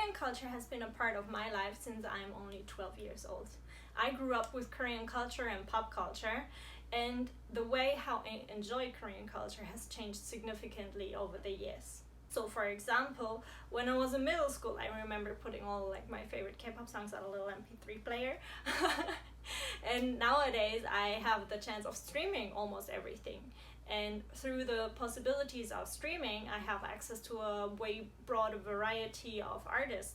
Korean culture has been a part of my life since I'm only 12 years old. I grew up with Korean culture and pop culture, and the way how I enjoy Korean culture has changed significantly over the years. So for example, when I was in middle school, I remember putting all like my favorite K-pop songs on a little MP3 player. And nowadays I have the chance of streaming almost everything. And through the possibilities of streaming, I have access to a way broader variety of artists,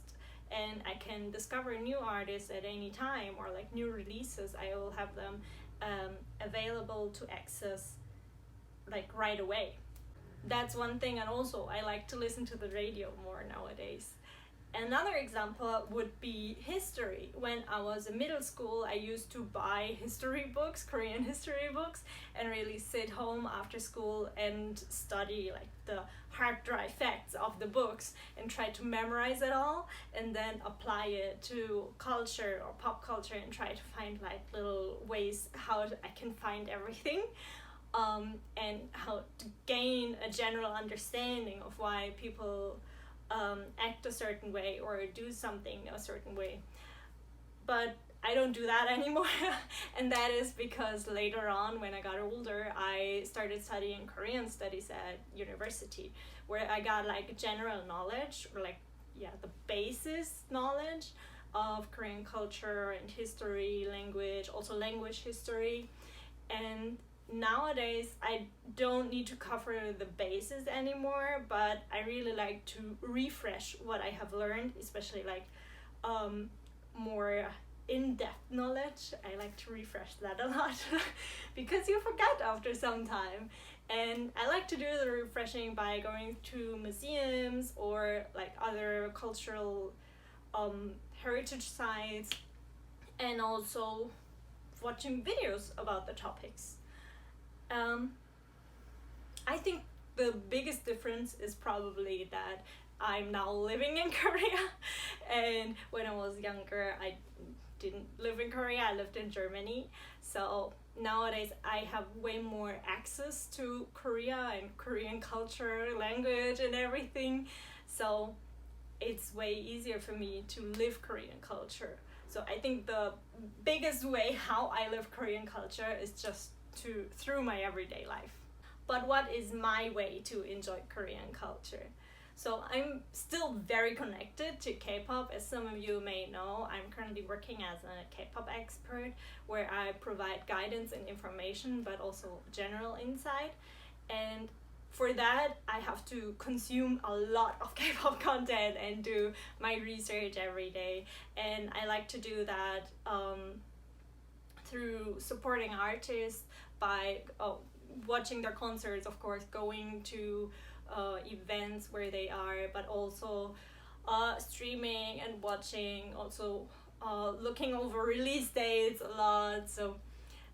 and I can discover new artists at any time, or like new releases. I will have them available to access like right away. That's one thing, and also I like to listen to the radio more nowadays. Another example would be history. When I was in middle school, I used to buy history books, Korean history books, and really sit home after school and study like the hard dry facts of the books and try to memorize it all, and then apply it to culture or pop culture and try to find like little ways how I can find everything. And how to gain a general understanding of why people act a certain way or do something a certain way. But I don't do that anymore. And that is because later on, when I got older, I started studying Korean studies at university, where I got like general knowledge, or like, yeah, the basis knowledge of Korean culture and history, language, also language history. And nowadays I don't need to cover the bases anymore, but I really like to refresh what I have learned, especially like more in-depth knowledge. I like to refresh that a lot because you forget after some time. And I like to do the refreshing by going to museums or like other cultural heritage sites, and also watching videos about the topics. I think the biggest difference is probably that I'm now living in Korea, and when I was younger I didn't live in Korea, I lived in Germany. So nowadays I have way more access to Korea and Korean culture, language and everything, so it's way easier for me to live Korean culture. So I think the biggest way how I live Korean culture is just through my everyday life. But what is my way to enjoy Korean culture? So I'm still very connected to K-pop. As some of you may know, I'm currently working as a K-pop expert, where I provide guidance and information, but also general insight. And for that, I have to consume a lot of K-pop content and do my research every day. And I like to do that through supporting artists by watching their concerts, of course, going to events where they are, but also streaming and watching, also looking over release dates a lot. So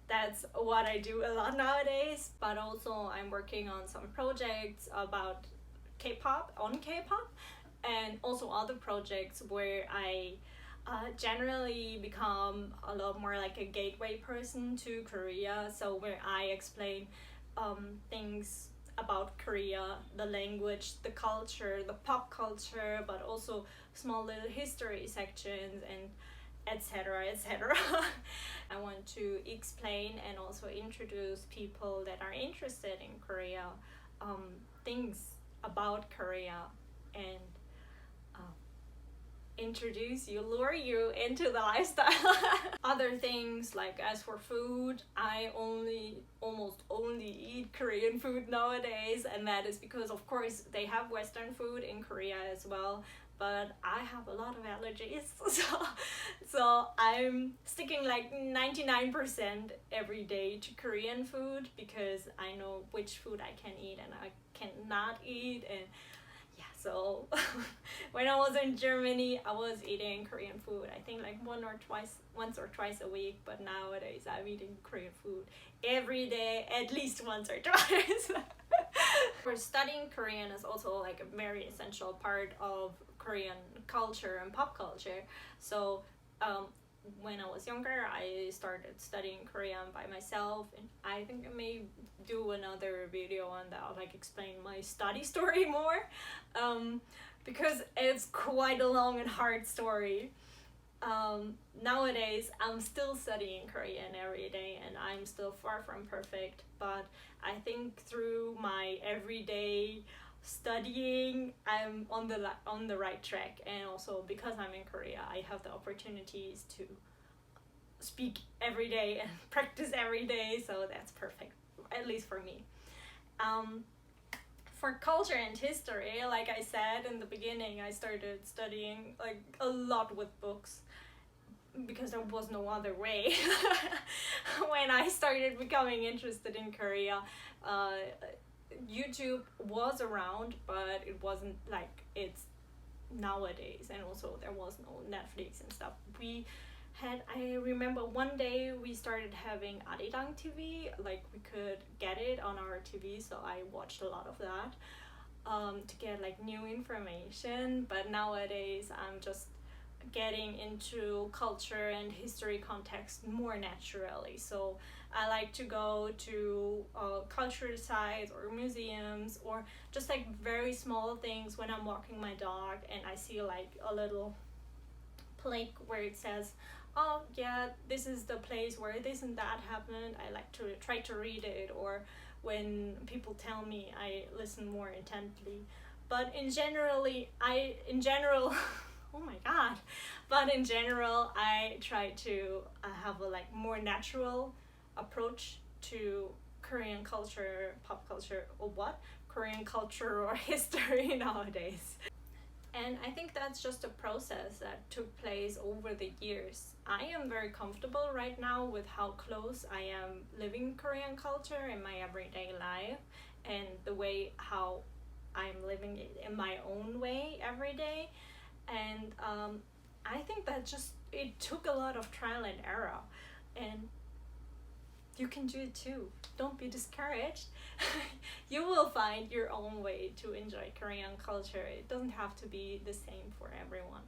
that's what I do a lot nowadays. But also I'm working on some projects about K-pop, and also other projects where I generally become a lot more like a gateway person to Korea. So where I explain things about Korea, the language, the culture, the pop culture, but also small little history sections, and etc, etc. I want to explain and also introduce people that are interested in Korea, things about Korea, and introduce you, lure you into the lifestyle. Other things, like as for food, I almost only eat Korean food nowadays, and that is because of course they have Western food in Korea as well, but I have a lot of allergies, so I'm sticking like 99% every day to Korean food, because I know which food I can eat and I cannot eat. And so when I was in Germany, I was eating Korean food, I think like once or twice a week, but nowadays I'm eating Korean food every day, at least once or twice. For studying Korean is also like a very essential part of Korean culture and pop culture. So when I was younger, I started studying Korean by myself, and I think I may do another video on that, like explain my study story more. because it's quite a long and hard story. Nowadays, I'm still studying Korean every day, and I'm still far from perfect. But I think through my everyday studying, I'm on the right track. And also because I'm in Korea, I have the opportunities to speak every day and practice every day. So that's perfect, at least for me. For culture and history, like I said in the beginning, I started studying like a lot with books because there was no other way. When I started becoming interested in Korea, YouTube was around, but it wasn't like it's nowadays, and also there was no Netflix and stuff. I remember one day we started having Arirang TV, like we could get it on our TV, so I watched a lot of that to get like new information. But nowadays I'm just getting into culture and history context more naturally. So I like to go to cultural sites or museums, or just like very small things when I'm walking my dog and I see like a little plate where it says, oh yeah, this is the place where this and that happened. I like to try to read it, or when people tell me, I listen more intently. But in general, oh my god, but in general, I try to have a like more natural approach to Korean culture, pop culture, or what? Korean culture or history nowadays. And I think that's just a process that took place over the years. I am very comfortable right now with how close I am living Korean culture in my everyday life, and the way how I'm living it in my own way every day. And I think that it took a lot of trial and error, and you can do it too. Don't be discouraged. You will find your own way to enjoy Korean culture. It doesn't have to be the same for everyone.